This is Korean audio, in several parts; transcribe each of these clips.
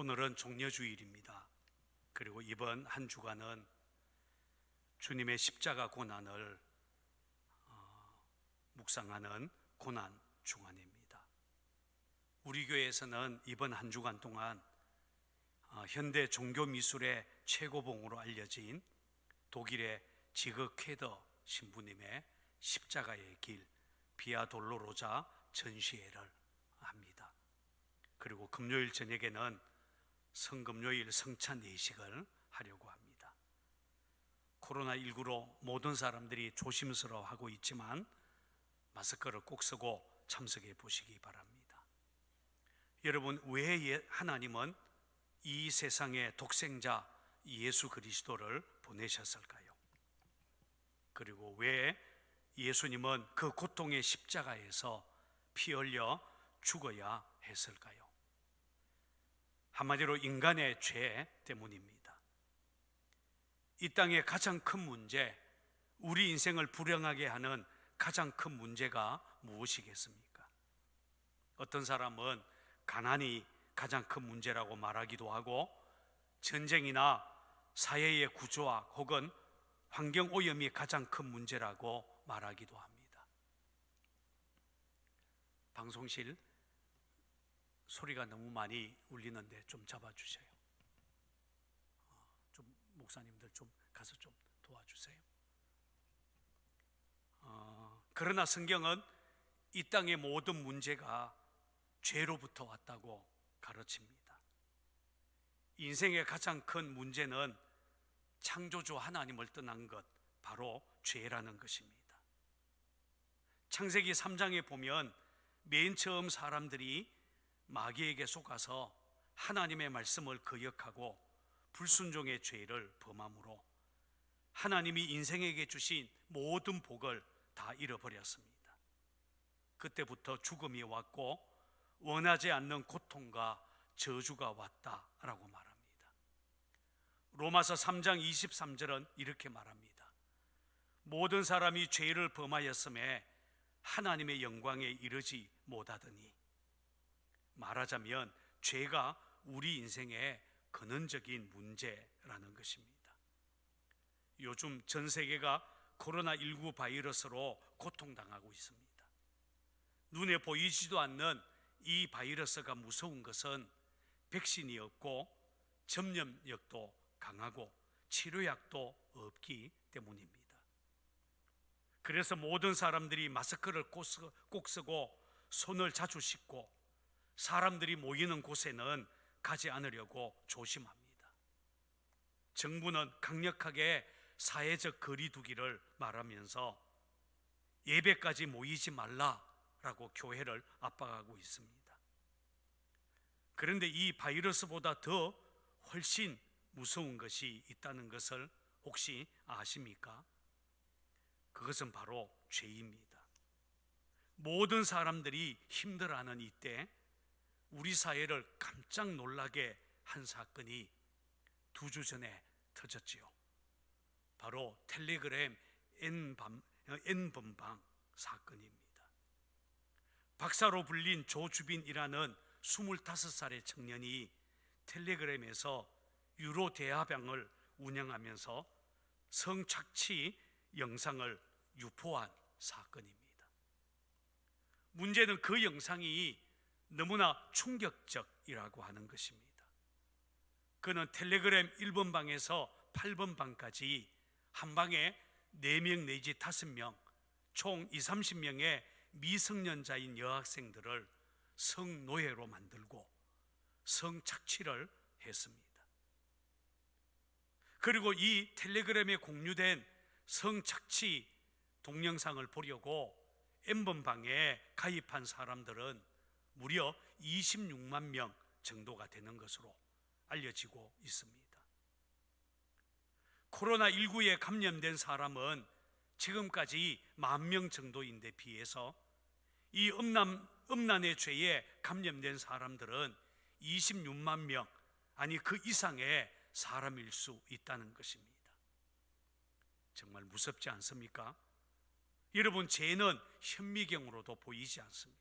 오늘은 종려주일입니다. 그리고 이번 한 주간은 주님의 십자가 고난을 묵상하는 고난 주간입니다. 우리 교회에서는 이번 한 주간 동안 현대 종교 미술의 최고봉으로 알려진 독일의 지그 쾌더 신부님의 십자가의 길 비아 돌로로자 전시회를 합니다. 그리고 금요일 저녁에는 성금요일 성찬 예식을 하려고 합니다. 코로나19로 모든 사람들이 조심스러워하고 있지만 마스크를 꼭 쓰고 참석해 보시기 바랍니다. 여러분, 왜 하나님은 이 세상의 독생자 예수 그리스도를 보내셨을까요? 그리고 왜 예수님은 그 고통의 십자가에서 피 흘려 죽어야 했을까요? 한마디로 인간의 죄 때문입니다. 이 땅의 가장 큰 문제, 우리 인생을 불행하게 하는 가장 큰 문제가 무엇이겠습니까? 어떤 사람은 가난이 가장 큰 문제라고 말하기도 하고, 전쟁이나 사회의 구조화 혹은 환경오염이 가장 큰 문제라고 말하기도 합니다. 방송실 소리가 너무 많이 울리는데 좀 잡아주세요. 좀 목사님들 좀 가서 좀 도와주세요. 그러나 성경은 이 땅의 모든 문제가 죄로부터 왔다고 가르칩니다. 인생의 가장 큰 문제는 창조주 하나님을 떠난 것, 바로 죄라는 것입니다. 창세기 3장에 보면 맨 처음 사람들이 마귀에게 속아서 하나님의 말씀을 거역하고 불순종의 죄를 범함으로 하나님이 인생에게 주신 모든 복을 다 잃어버렸습니다. 그때부터 죽음이 왔고 원하지 않는 고통과 저주가 왔다라고 말합니다. 로마서 3장 23절은 이렇게 말합니다. 모든 사람이 죄를 범하였음에 하나님의 영광에 이르지 못하더니, 말하자면 죄가 우리 인생의 근원적인 문제라는 것입니다. 요즘 전 세계가 코로나19 바이러스로 고통당하고 있습니다. 눈에 보이지도 않는 이 바이러스가 무서운 것은 백신이 없고 전염력도 강하고 치료약도 없기 때문입니다. 그래서 모든 사람들이 마스크를 꼭 쓰고 손을 자주 씻고 사람들이 모이는 곳에는 가지 않으려고 조심합니다. 정부는 강력하게 사회적 거리 두기를 말하면서 예배까지 모이지 말라라고 교회를 압박하고 있습니다. 그런데 이 바이러스보다 더 훨씬 무서운 것이 있다는 것을 혹시 아십니까? 그것은 바로 죄입니다. 모든 사람들이 힘들어하는 이때 우리 사회를 깜짝 놀라게 한 사건이 2주 전에 터졌지요. 바로 텔레그램 N번방 사건입니다. 박사로 불린 조주빈이라는 25살의 청년이 텔레그램에서 유로 대화방을 운영하면서 성착취 영상을 유포한 사건입니다. 문제는 그 영상이 너무나 충격적이라고 하는 것입니다. 그는 텔레그램 1번방에서 8번방까지 한 방에 4명 내지 5명, 총 20-30명의 미성년자인 여학생들을 성노예로 만들고 성착취를 했습니다. 그리고 이 텔레그램에 공유된 성착취 동영상을 보려고 N번방에 가입한 사람들은 무려 26만 명 정도가 되는 것으로 알려지고 있습니다. 코로나19에 감염된 사람은 지금까지 10,000명 정도인데 비해서 이 음란의 죄에 감염된 사람들은 26만 명, 아니 그 이상의 사람일 수 있다는 것입니다. 정말 무섭지 않습니까? 여러분, 죄는 현미경으로도 보이지 않습니다.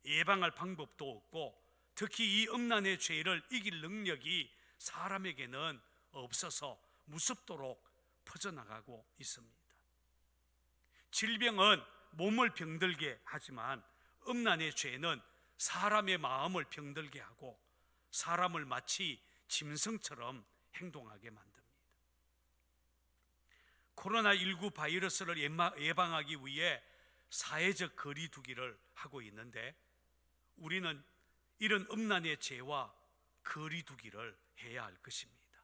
예방할 방법도 없고 특히 이 음란의 죄를 이길 능력이 사람에게는 없어서 무섭도록 퍼져나가고 있습니다. 질병은 몸을 병들게 하지만 음란의 죄는 사람의 마음을 병들게 하고 사람을 마치 짐승처럼 행동하게 만듭니다. 코로나19 바이러스를 예방하기 위해 사회적 거리 두기를 하고 있는데 우리는 이런 음란의 죄와 거리 두기를 해야 할 것입니다.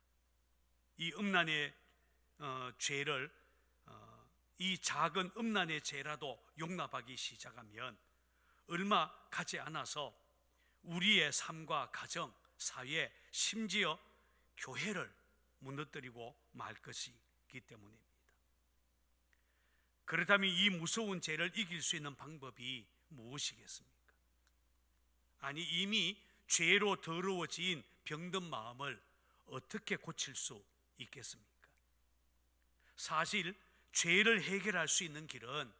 이 음란의 죄를 이 작은 음란의 죄라도 용납하기 시작하면 얼마 가지 않아서 우리의 삶과 가정, 사회, 심지어 교회를 무너뜨리고 말 것이기 때문입니다. 그렇다면 이 무서운 죄를 이길 수 있는 방법이 무엇이겠습니까? 아니, 이미 죄로 더러워진 병든 마음을 어떻게 고칠 수 있겠습니까? 사실 죄를 해결할 수 있는 길은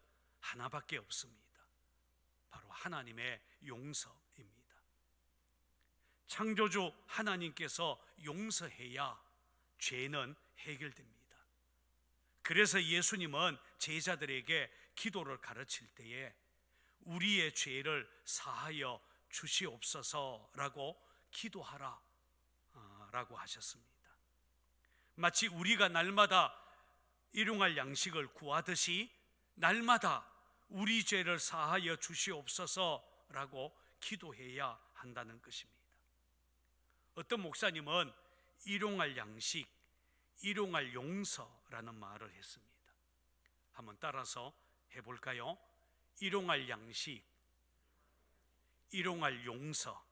하나밖에 없습니다. 바로 하나님의 용서입니다. 창조주 하나님께서 용서해야 죄는 해결됩니다. 그래서 예수님은 제자들에게 기도를 가르칠 때에 우리의 죄를 사하여 주시옵소서라고 기도하라 라고 하셨습니다. 마치 우리가 날마다 일용할 양식을 구하듯이 날마다 우리 죄를 사하여 주시옵소서라고 기도해야 한다는 것입니다. 어떤 목사님은 일용할 양식, 일용할 용서라는 말을 했습니다. 한번 따라서 해볼까요? 일용할 양식, 일용할 용서.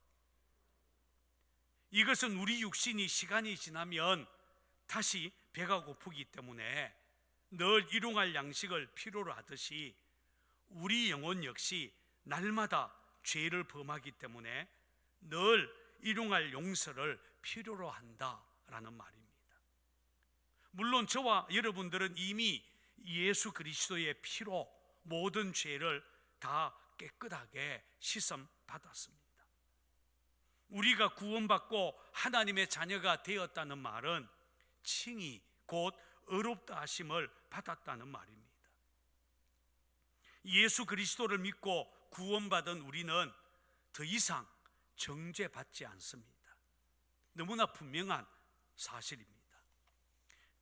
이것은 우리 육신이 시간이 지나면 다시 배가 고프기 때문에 늘 일용할 양식을 필요로 하듯이 우리 영혼 역시 날마다 죄를 범하기 때문에 늘 일용할 용서를 필요로 한다라는 말입니다. 물론 저와 여러분들은 이미 예수 그리스도의 피로 모든 죄를 다 깨끗하게 씻음 받았습니다. 우리가 구원받고 하나님의 자녀가 되었다는 말은 칭의 곧 의롭다 하심을 받았다는 말입니다. 예수 그리스도를 믿고 구원받은 우리는 더 이상 정죄받지 않습니다. 너무나 분명한 사실입니다.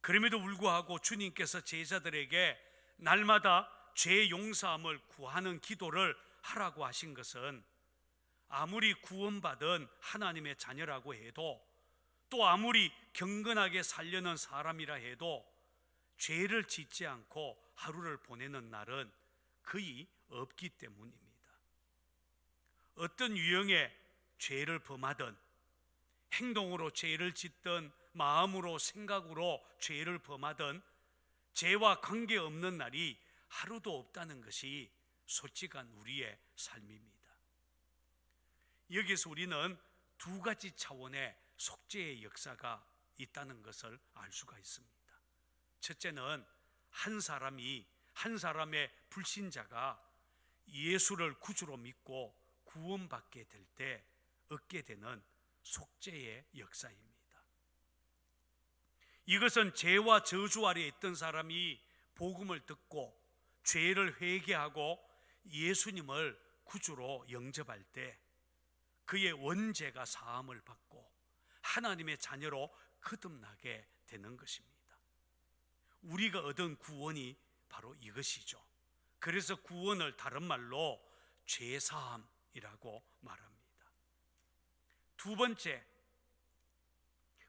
그럼에도 불구하고 주님께서 제자들에게 날마다 죄 용서함을 구하는 기도를 하라고 하신 것은 아무리 구원받은 하나님의 자녀라고 해도 또 아무리 경건하게 살려는 사람이라 해도 죄를 짓지 않고 하루를 보내는 날은 거의 없기 때문입니다. 어떤 유형의 죄를 범하든 행동으로 죄를 짓든 마음으로 생각으로 죄를 범하든 죄와 관계없는 날이 하루도 없다는 것이 솔직한 우리의 삶입니다. 여기서 우리는 두 가지 차원의 속죄의 역사가 있다는 것을 알 수가 있습니다. 첫째는 한 사람의 불신자가 예수를 구주로 믿고 구원받게 될 때 얻게 되는 속죄의 역사입니다. 이것은 죄와 저주 아래 있던 사람이 복음을 듣고 죄를 회개하고 예수님을 구주로 영접할 때 그의 원죄가 사함을 받고 하나님의 자녀로 거듭나게 되는 것입니다. 우리가 얻은 구원이 바로 이것이죠. 그래서 구원을 다른 말로 죄사함이라고 말합니다. 두 번째,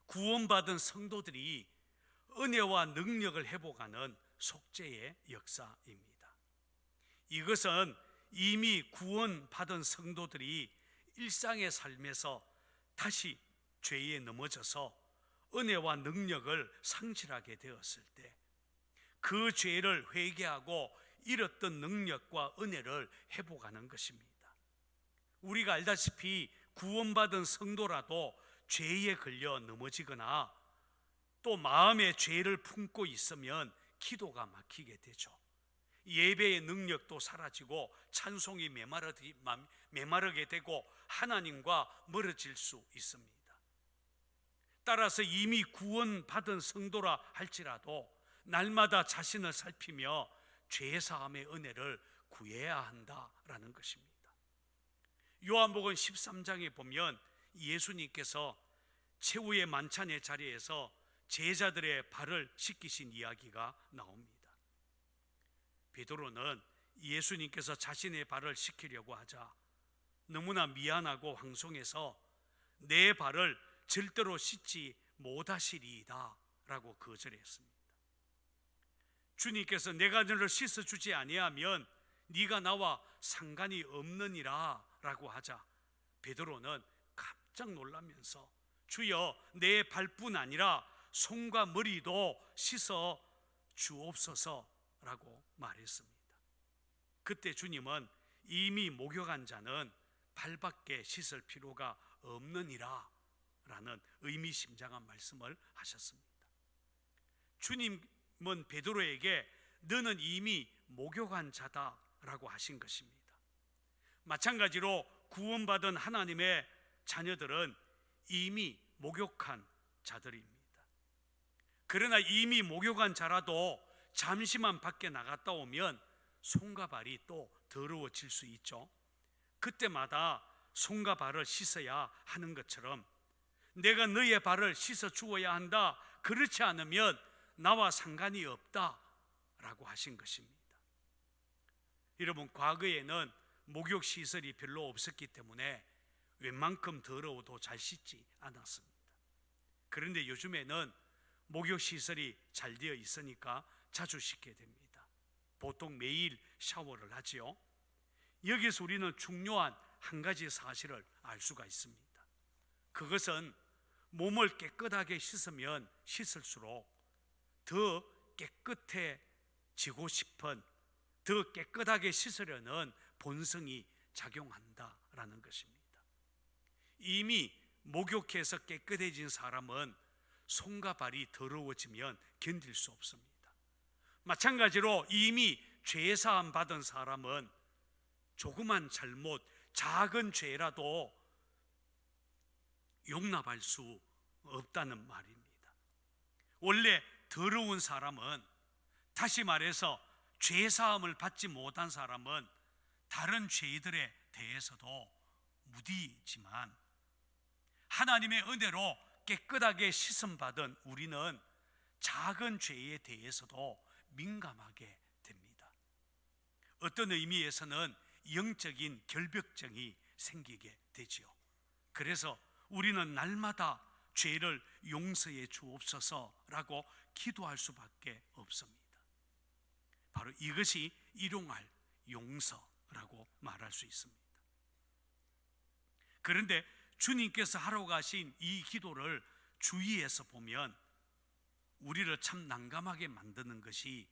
구원받은 성도들이 은혜와 능력을 회복하는 속죄의 역사입니다. 이것은 이미 구원받은 성도들이 일상의 삶에서 다시 죄에 넘어져서 은혜와 능력을 상실하게 되었을 때 그 죄를 회개하고 잃었던 능력과 은혜를 회복하는 것입니다. 우리가 알다시피 구원받은 성도라도 죄에 걸려 넘어지거나 또 마음에 죄를 품고 있으면 기도가 막히게 되죠. 예배의 능력도 사라지고 찬송이 메마르게 되고 하나님과 멀어질 수 있습니다. 따라서 이미 구원받은 성도라 할지라도 날마다 자신을 살피며 죄사함의 은혜를 구해야 한다라는 것입니다. 요한복음 13장에 보면 예수님께서 최후의 만찬의 자리에서 제자들의 발을 씻기신 이야기가 나옵니다. 베드로는 예수님께서 자신의 발을 씻기려고 하자 너무나 미안하고 황송해서 내 발을 절대로 씻지 못하시리이다 라고 거절했습니다. 주님께서 내가 너를 씻어주지 아니하면 네가 나와 상관이 없느니라 라고 하자 베드로는 깜짝 놀라면서 주여 내 발뿐 아니라 손과 머리도 씻어 주옵소서 라고 말했습니다. 그때 주님은 이미 목욕한 자는 발밖에 씻을 필요가 없느니라 라는 의미심장한 말씀을 하셨습니다. 주님은 베드로에게 너는 이미 목욕한 자다 라고 하신 것입니다. 마찬가지로 구원받은 하나님의 자녀들은 이미 목욕한 자들입니다. 그러나 이미 목욕한 자라도 잠시만 밖에 나갔다 오면 손과 발이 또 더러워질 수 있죠. 그때마다 손과 발을 씻어야 하는 것처럼 내가 너의 발을 씻어 주어야 한다. 그렇지 않으면 나와 상관이 없다 라고 하신 것입니다. 여러분, 과거에는 목욕 시설이 별로 없었기 때문에 웬만큼 더러워도 잘 씻지 않았습니다. 그런데 요즘에는 목욕 시설이 잘 되어 있으니까 자주 씻게 됩니다. 보통 매일 샤워를 하지요. 여기서 우리는 중요한 한 가지 사실을 알 수가 있습니다. 그것은 몸을 깨끗하게 씻으면 씻을수록 더 깨끗해지고 싶은, 더 깨끗하게 씻으려는 본성이 작용한다라는 것입니다. 이미 목욕해서 깨끗해진 사람은 손과 발이 더러워지면 견딜 수 없습니다. 마찬가지로 이미 죄사함 받은 사람은 조그만 잘못, 작은 죄라도 용납할 수 없다는 말입니다. 원래 더러운 사람은, 다시 말해서 죄사함을 받지 못한 사람은 다른 죄들에 대해서도 무디지만 하나님의 은혜로 깨끗하게 씻음 받은 우리는 작은 죄에 대해서도 민감하게 됩니다. 어떤 의미에서는 영적인 결벽증이 생기게 되지요. 그래서 우리는 날마다 죄를 용서해 주옵소서라고 기도할 수밖에 없습니다. 바로 이것이 일용할 용서라고 말할 수 있습니다. 그런데 주님께서 하러 가신 이 기도를 주위에서 보면 우리를 참 난감하게 만드는 것이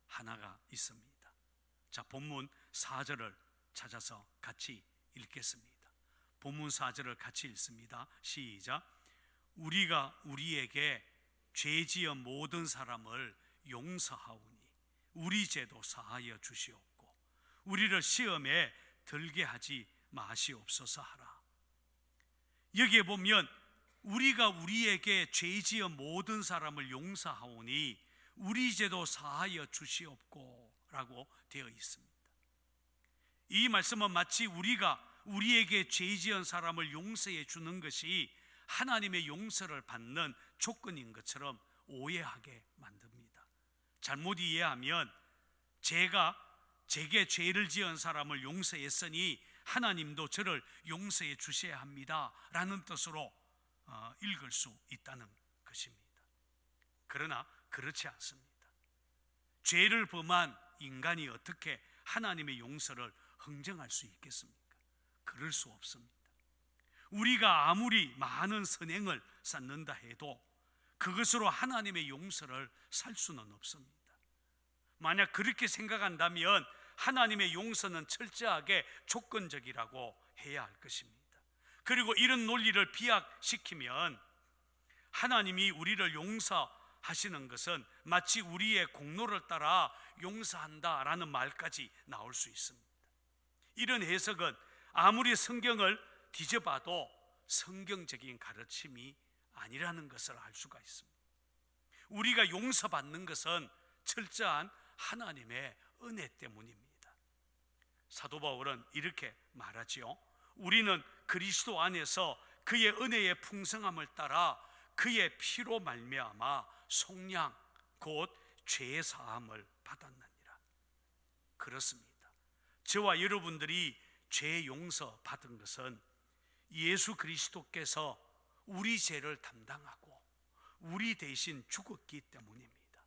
하나가 있습니다. 자, 본문 4절을 찾아서 같이 읽겠습니다. 본문 4절을 같이 읽습니다. 시작. 우리가 우리에게 죄지은 모든 사람을 용서하오니 우리 죄도 사하여 주시옵고 우리를 시험에 들게 하지 마시옵소서 하라. 여기에 보면 우리가 우리에게 죄지은 모든 사람을 용서하오니 우리 죄도 사하여 주시옵고 라고 되어 있습니다. 이 말씀은 마치 우리가 우리에게 죄지은 사람을 용서해 주는 것이 하나님의 용서를 받는 조건인 것처럼 오해하게 만듭니다. 잘못 이해하면 제게 죄를 지은 사람을 용서했으니 하나님도 저를 용서해 주셔야 합니다 라는 뜻으로 읽을 수 있다는 것입니다. 그러나 그렇지 않습니다. 죄를 범한 인간이 어떻게 하나님의 용서를 흥정할 수 있겠습니까? 그럴 수 없습니다. 우리가 아무리 많은 선행을 쌓는다 해도 그것으로 하나님의 용서를 살 수는 없습니다. 만약 그렇게 생각한다면 하나님의 용서는 철저하게 조건적이라고 해야 할 것입니다. 그리고 이런 논리를 비약시키면 하나님이 우리를 하시는 것은 마치 우리의 공로를 따라 용서한다라는 말까지 나올 수 있습니다. 이런 해석은 아무리 성경을 뒤져봐도 성경적인 가르침이 아니라는 것을 알 수가 있습니다. 우리가 용서받는 것은 철저한 하나님의 은혜 때문입니다. 사도 바울은 이렇게 말하지요. 우리는 그리스도 안에서 그의 은혜의 풍성함을 따라 그의 피로 말미암아 속량 곧 죄 사함을 받았느니라. 그렇습니다. 저와 여러분들이 죄 용서 받은 것은 예수 그리스도께서 우리 죄를 담당하고 우리 대신 죽었기 때문입니다.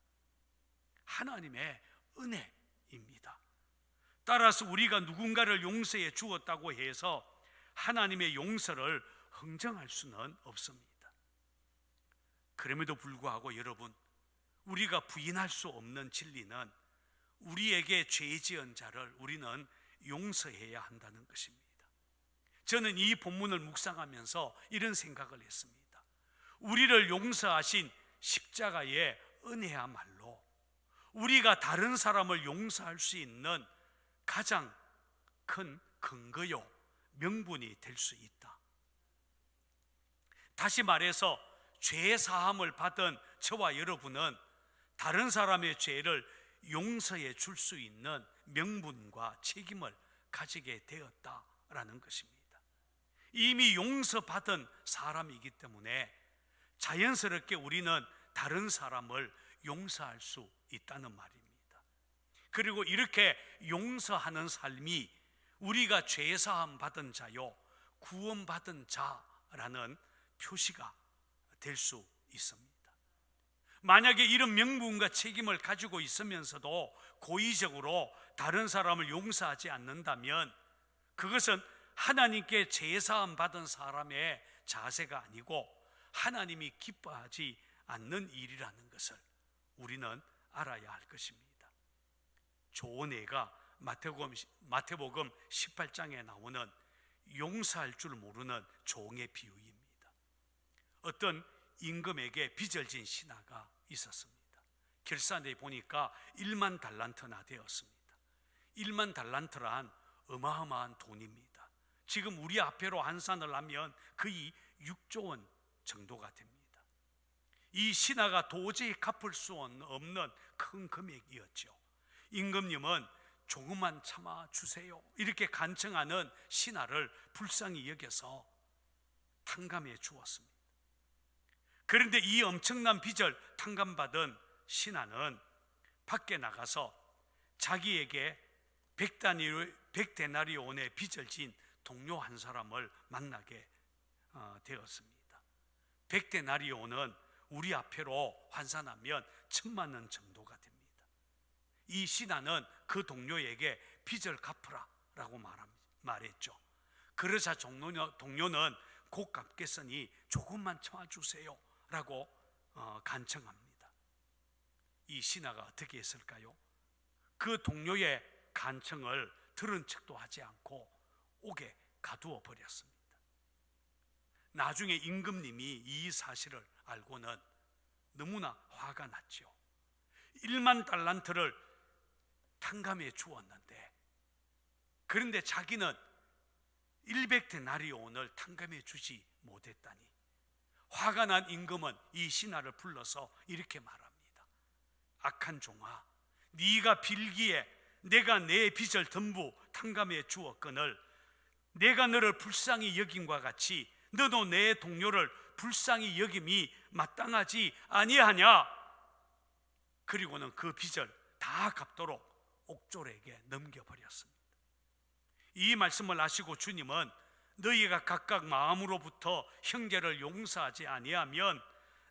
하나님의 은혜입니다. 따라서 우리가 누군가를 용서해 주었다고 해서 하나님의 용서를 흥정할 수는 없습니다. 그럼에도 불구하고 여러분, 우리가 부인할 수 없는 진리는 우리에게 죄 지은 자를 우리는 용서해야 한다는 것입니다. 저는 이 본문을 묵상하면서 이런 생각을 했습니다. 우리를 용서하신 십자가의 은혜야말로 우리가 다른 사람을 용서할 수 있는 가장 큰 근거요, 명분이 될 수 있다. 다시 말해서 죄 사함을 받은 저와 여러분은 다른 사람의 죄를 용서해 줄 수 있는 명분과 책임을 가지게 되었다라는 것입니다. 이미 용서받은 사람이기 때문에 자연스럽게 우리는 다른 사람을 용서할 수 있다는 말입니다. 그리고 이렇게 용서하는 삶이 우리가 죄 사함 받은 자요, 구원받은 자라는 표시가 될 수 있습니다. 만약에 이런 명분과 책임을 가지고 있으면서도 고의적으로 다른 사람을 용서하지 않는다면 그것은 하나님께 제사함 받은 사람의 자세가 아니고 하나님이 기뻐하지 않는 일이라는 것을 우리는 알아야 할 것입니다. 좋은 예가 마태복음 18장에 나오는 용서할 줄 모르는 종의 비유입니다. 어떤 임금에게 빚을 진 신하가 있었습니다. 결산에 보니까 1만 달란트나 되었습니다. 1만 달란트란 어마어마한 돈입니다. 지금 우리 화폐로 환산을 하면 거의 6조 원 정도가 됩니다. 이 신하가 도저히 갚을 수 없는 큰 금액이었죠. 임금님은 조금만 참아 주세요 이렇게 간청하는 신하를 불쌍히 여겨서 탕감해 주었습니다. 그런데 이 엄청난 빚을 탕감받은 신하는 밖에 나가서 자기에게 100데나리온의 빚을 진 동료 한 사람을 만나게 되었습니다. 100데나리온은 우리 화폐로 환산하면 1,000만 원 정도가 됩니다. 이 신하는 그 동료에게 빚을 갚으라 라고 말했죠. 그러자 동료는 곧 갚겠으니 조금만 참아주세요 라고 간청합니다. 이 신하가 어떻게 했을까요? 그 동료의 간청을 들은 척도 하지 않고 옥에 가두어 버렸습니다. 나중에 임금님이 이 사실을 알고는 너무나 화가 났죠. 1만 달란트를 탕감해 주었는데, 그런데 자기는 100데나리온을 탕감해 주지 못했다니 화가 난 임금은 이 신하를 불러서 이렇게 말합니다. 악한 종아, 네가 빌기에 내가 내 빚을 전부 탕감해 주었거늘 내가 너를 불쌍히 여김과 같이 너도 내 동료를 불쌍히 여김이 마땅하지 아니하냐? 그리고는 그 빚을 다 갚도록 옥졸에게 넘겨버렸습니다. 이 말씀을 하시고 주님은 너희가 각각 마음으로부터 형제를 용서하지 아니하면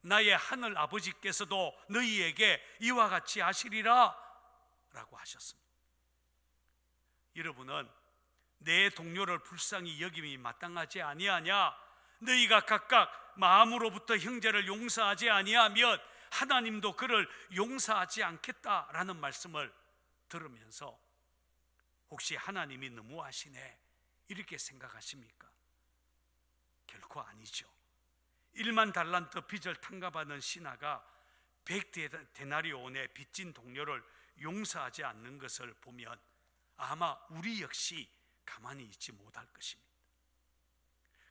나의 하늘 아버지께서도 너희에게 이와 같이 하시리라 라고 하셨습니다. 여러분은 내 동료를 불쌍히 여김이 마땅하지 아니하냐? 너희가 각각 마음으로부터 형제를 용서하지 아니하면 하나님도 그를 용서하지 않겠다라는 말씀을 들으면서 혹시 하나님이 너무하시네 이렇게 생각하십니까? 결코 아니죠. 1만 달란트 빚을 탕감하는 신하가 100데나리온의 빚진 동료를 용서하지 않는 것을 보면 아마 우리 역시 가만히 있지 못할 것입니다.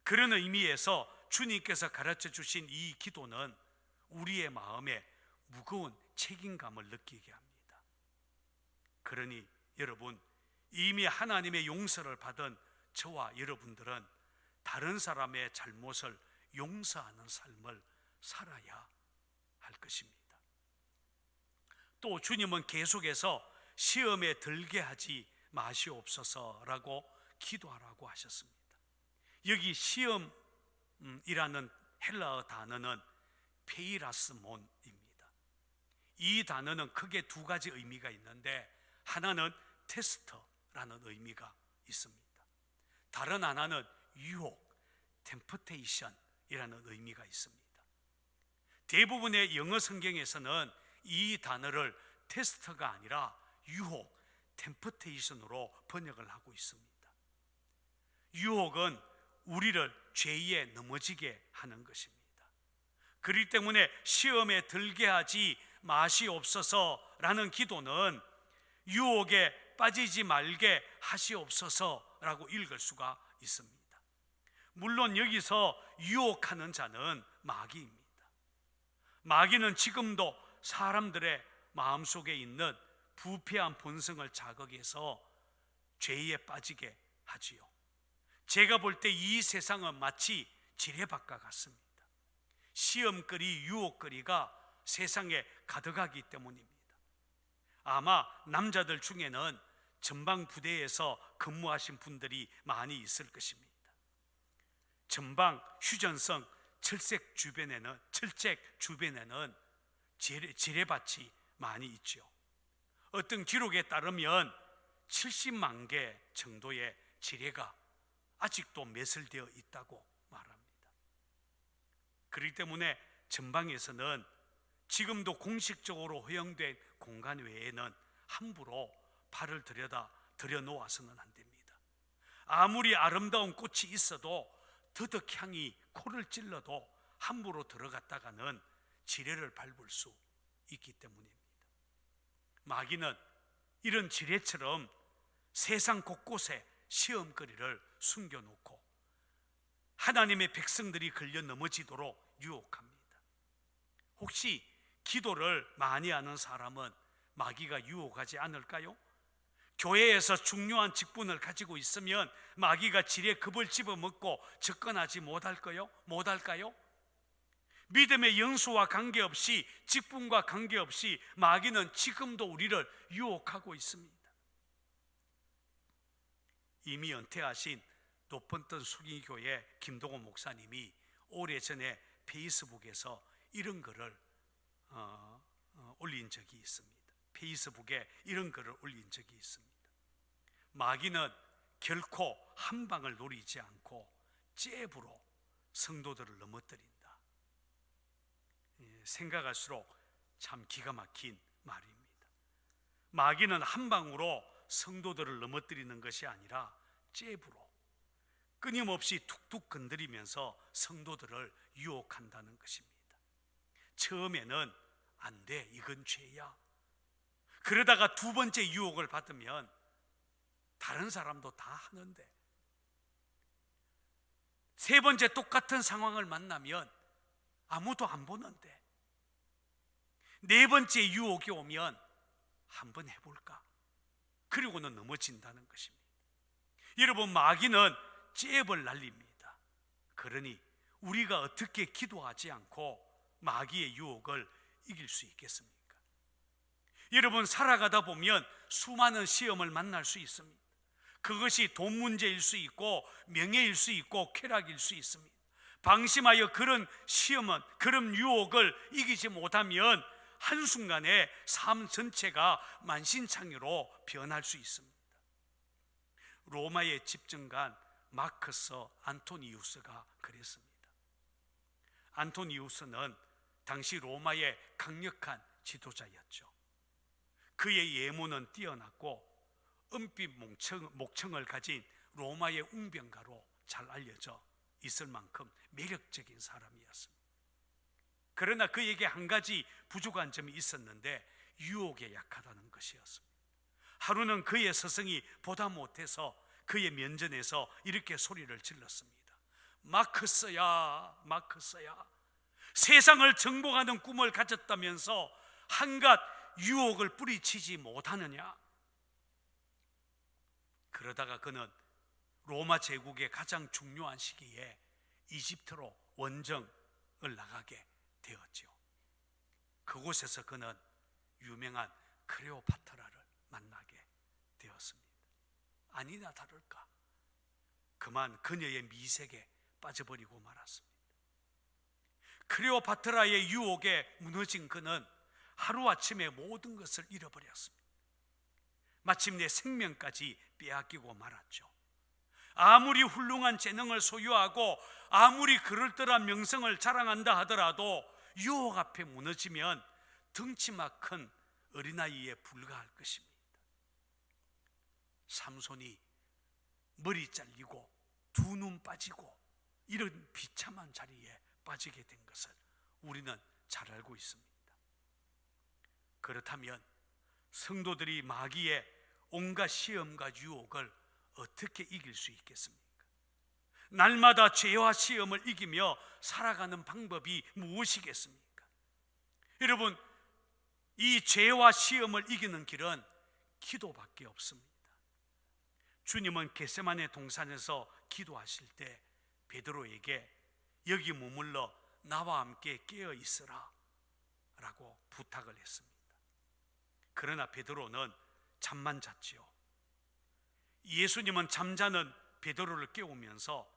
그런 의미에서 주님께서 가르쳐 주신 이 기도는 우리의 마음에 무거운 책임감을 느끼게 합니다. 그러니 여러분, 이미 하나님의 용서를 받은 저와 여러분들은 다른 사람의 잘못을 용서하는 삶을 살아야 할 것입니다. 또 주님은 계속해서 시험에 들게 하지 마시옵소서라고 기도하라고 하셨습니다. 여기 시험이라는 헬라어 단어는 페이라스몬입니다. 이 단어는 크게 두 가지 의미가 있는데 하나는 테스트라는 의미가 있습니다. 다른 하나는 유혹, 템프테이션이라는 의미가 있습니다. 대부분의 영어 성경에서는 이 단어를 테스트가 아니라 유혹, 템프테이션으로 번역을 하고 있습니다. 유혹은 우리를 죄에 넘어지게 하는 것입니다. 그렇기 때문에 시험에 들게 하지 마시옵소서라는 기도는 유혹에 빠지지 말게 하시옵소서라고 읽을 수가 있습니다. 물론 여기서 유혹하는 자는 마귀입니다. 마귀는 지금도 사람들의 마음속에 있는 부패한 본성을 자극해서 죄에 빠지게 하지요. 제가 볼 때 이 세상은 마치 지뢰밭과 같습니다. 시험거리, 유혹거리가 세상에 가득하기 때문입니다. 아마 남자들 중에는 전방 부대에서 근무하신 분들이 많이 있을 것입니다. 전방 휴전성 철책 주변에는 지뢰밭이 많이 있죠. 어떤 기록에 따르면 70만 개 정도의 지뢰가 아직도 매설되어 있다고 말합니다. 그렇기 때문에 전방에서는 지금도 공식적으로 허용된 공간 외에는 함부로 발을 들여놓아서는 안 됩니다. 아무리 아름다운 꽃이 있어도 더덕향이 코를 찔러도 함부로 들어갔다가는 지뢰를 밟을 수 있기 때문입니다. 마귀는 이런 지뢰처럼 세상 곳곳에 시험거리를 숨겨놓고 하나님의 백성들이 걸려 넘어지도록 유혹합니다. 혹시 기도를 많이 하는 사람은 마귀가 유혹하지 않을까요? 교회에서 중요한 직분을 가지고 있으면 마귀가 지뢰 급을 집어먹고 접근하지 못할까요? 믿음의 영수와 관계없이, 직분과 관계없이 마귀는 지금도 우리를 유혹하고 있습니다. 이미 은퇴하신 높은 뜰 수기교회 김동호 목사님이 오래전에 페이스북에서 이런 글을 올린 적이 있습니다. 페이스북에 이런 글을 올린 적이 있습니다. 마귀는 결코 한 방을 노리지 않고 잽으로 성도들을 넘어뜨린다. 생각할수록 참 기가 막힌 말입니다. 마귀는 한 방으로 성도들을 넘어뜨리는 것이 아니라 잽으로 끊임없이 툭툭 건드리면서 성도들을 유혹한다는 것입니다. 처음에는 안 돼, 이건 죄야. 그러다가 두 번째 유혹을 받으면 다른 사람도 다 하는데, 세 번째 똑같은 상황을 만나면 아무도 안 보는데, 네 번째 유혹이 오면 한번 해볼까? 그리고는 넘어진다는 것입니다. 여러분, 마귀는 잽을 날립니다. 그러니 우리가 어떻게 기도하지 않고 마귀의 유혹을 이길 수 있겠습니까? 여러분, 살아가다 보면 수많은 시험을 만날 수 있습니다. 그것이 돈 문제일 수 있고 명예일 수 있고 쾌락일 수 있습니다. 방심하여 그런 시험은, 그런 유혹을 이기지 못하면 한순간에 삶 전체가 만신창이로 변할 수 있습니다. 로마의 집정관 마커스 안토니우스가 그랬습니다. 안토니우스는 당시 로마의 강력한 지도자였죠. 그의 예모는 뛰어났고 은빛 목청을 가진 로마의 웅변가로 잘 알려져 있을 만큼 매력적인 사람이었습니다. 그러나 그에게 한 가지 부족한 점이 있었는데 유혹에 약하다는 것이었습니다. 하루는 그의 스승이 보다 못해서 그의 면전에서 이렇게 소리를 질렀습니다. 마크스야, 마크스야, 세상을 정복하는 꿈을 가졌다면서 한갓 유혹을 뿌리치지 못하느냐? 그러다가 그는 로마 제국의 가장 중요한 시기에 이집트로 원정을 나가게 되었죠. 그곳에서 그는 유명한 클레오파트라를 만나게 되었습니다. 아니나 다를까 그만 그녀의 미색에 빠져버리고 말았습니다. 클레오파트라의 유혹에 무너진 그는 하루아침에 모든 것을 잃어버렸습니다. 마침내 생명까지 빼앗기고 말았죠. 아무리 훌륭한 재능을 소유하고 아무리 그럴듯한 명성을 자랑한다 하더라도 유혹 앞에 무너지면 덩치만 큰 어린아이에 불과할 것입니다. 삼손이 머리 잘리고 두 눈 빠지고 이런 비참한 자리에 빠지게 된 것을 우리는 잘 알고 있습니다. 그렇다면 성도들이 마귀의 온갖 시험과 유혹을 어떻게 이길 수 있겠습니까? 날마다 죄와 시험을 이기며 살아가는 방법이 무엇이겠습니까? 여러분, 이 죄와 시험을 이기는 길은 기도밖에 없습니다. 주님은 겟세마네 동산에서 기도하실 때 베드로에게 여기 머물러 나와 함께 깨어 있으라 라고 부탁을 했습니다. 그러나 베드로는 잠만 잤지요. 예수님은 잠자는 베드로를 깨우면서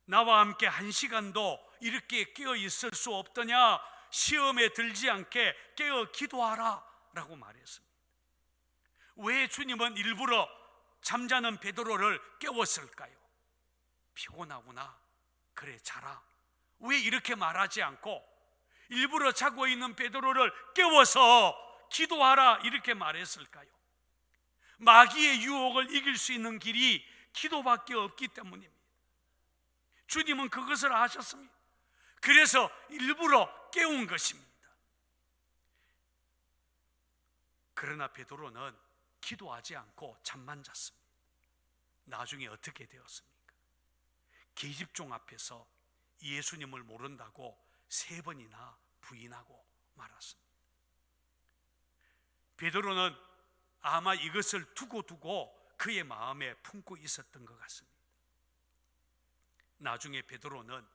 나와 함께 한 시간도 이렇게 깨어 있을 수 없더냐? 시험에 들지 않게 깨어 기도하라 라고 말했습니다. 왜 주님은 일부러 잠자는 베드로를 깨웠을까요? 피곤하구나, 그래 자라, 왜 이렇게 말하지 않고 일부러 자고 있는 베드로를 깨워서 기도하라 이렇게 말했을까요? 마귀의 유혹을 이길 수 있는 길이 기도밖에 없기 때문입니다. 주님은 그것을 아셨습니다. 그래서 일부러 깨운 것입니다. 그러나 베드로는 기도하지 않고 잠만 잤습니다. 나중에 어떻게 되었습니까? 계집종 앞에서 예수님을 모른다고 3번이나 부인하고 말았습니다. 베드로는 아마 이것을 두고두고 그의 마음에 품고 있었던 것 같습니다. 나중에 베드로는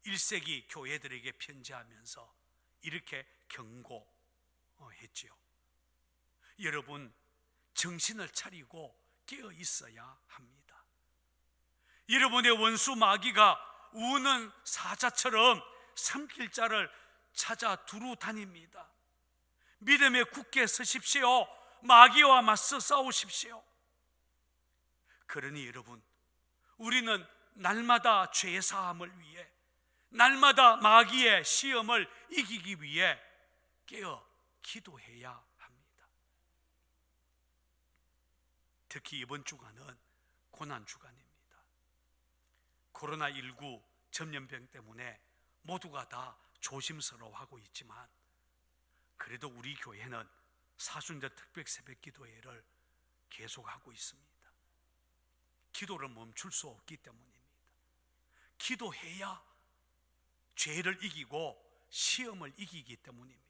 1세기 교회들에게 편지하면서 이렇게 경고했지요. 여러분, 정신을 차리고 깨어 있어야 합니다. 여러분의 원수 마귀가 우는 사자처럼 삼킬 자를 찾아 두루 다닙니다. 믿음에 굳게 서십시오. 마귀와 맞서 싸우십시오. 그러니 여러분, 우리는 날마다 죄 사함을 위해, 날마다 마귀의 시험을 이기기 위해 깨어 기도해야 합니다. 특히 이번 주간은 고난 주간입니다. 코로나19 전염병 때문에 모두가 다 조심스러워하고 있지만 그래도 우리 교회는 사순절 특별 새벽 기도회를 계속하고 있습니다. 기도를 멈출 수 없기 때문입니다. 기도해야 죄를 이기고 시험을 이기기 때문입니다.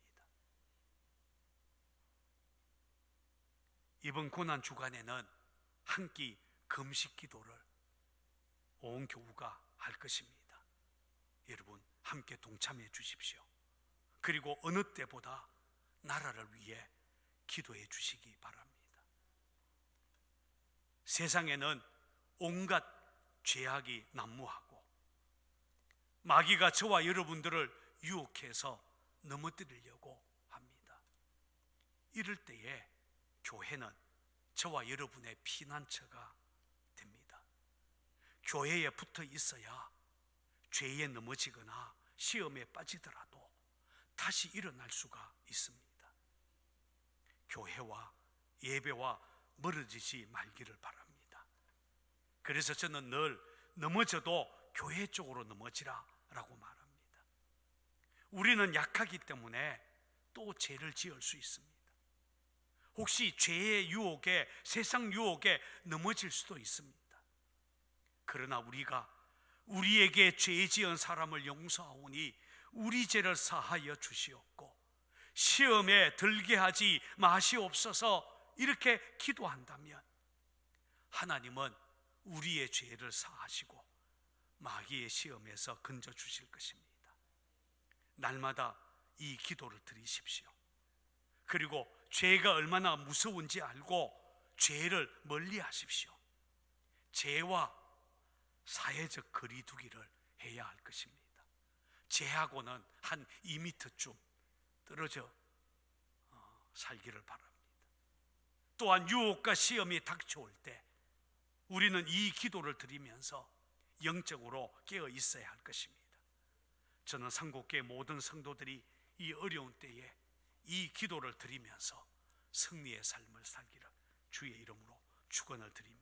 이번 고난 주간에는 한 끼 금식 기도를 온 교우가 할 것입니다. 여러분 함께 동참해 주십시오. 그리고 어느 때보다 나라를 위해 기도해 주시기 바랍니다. 세상에는 온갖 죄악이 난무하고 마귀가 저와 여러분들을 유혹해서 넘어뜨리려고 합니다. 이럴 때에 교회는 저와 여러분의 피난처가 됩니다. 교회에 붙어 있어야 죄에 넘어지거나 시험에 빠지더라도 다시 일어날 수가 있습니다. 교회와 예배와 멀어지지 말기를 바랍니다. 그래서 저는 늘 넘어져도 교회 쪽으로 넘어지라 라고 말합니다. 우리는 약하기 때문에 또 죄를 지을 수 있습니다. 혹시 죄의 유혹에, 세상 유혹에 넘어질 수도 있습니다. 그러나 우리가 우리에게 죄 지은 사람을 용서하오니 우리 죄를 사하여 주시옵고 시험에 들게 하지 마시옵소서, 이렇게 기도한다면 하나님은 우리의 죄를 사하시고 마귀의 시험에서 건져 주실 것입니다. 날마다 이 기도를 드리십시오. 그리고 죄가 얼마나 무서운지 알고 죄를 멀리 하십시오. 죄와 사회적 거리두기를 해야 할 것입니다. 죄하고는 한 2m쯤 떨어져 살기를 바랍니다. 또한 유혹과 시험이 닥쳐올 때 우리는 이 기도를 드리면서 영적으로 깨어 있어야 할 것입니다. 저는 상국교회 모든 성도들이 이 어려운 때에 이 기도를 드리면서 승리의 삶을 살기를 주의 이름으로 축원을 드립니다.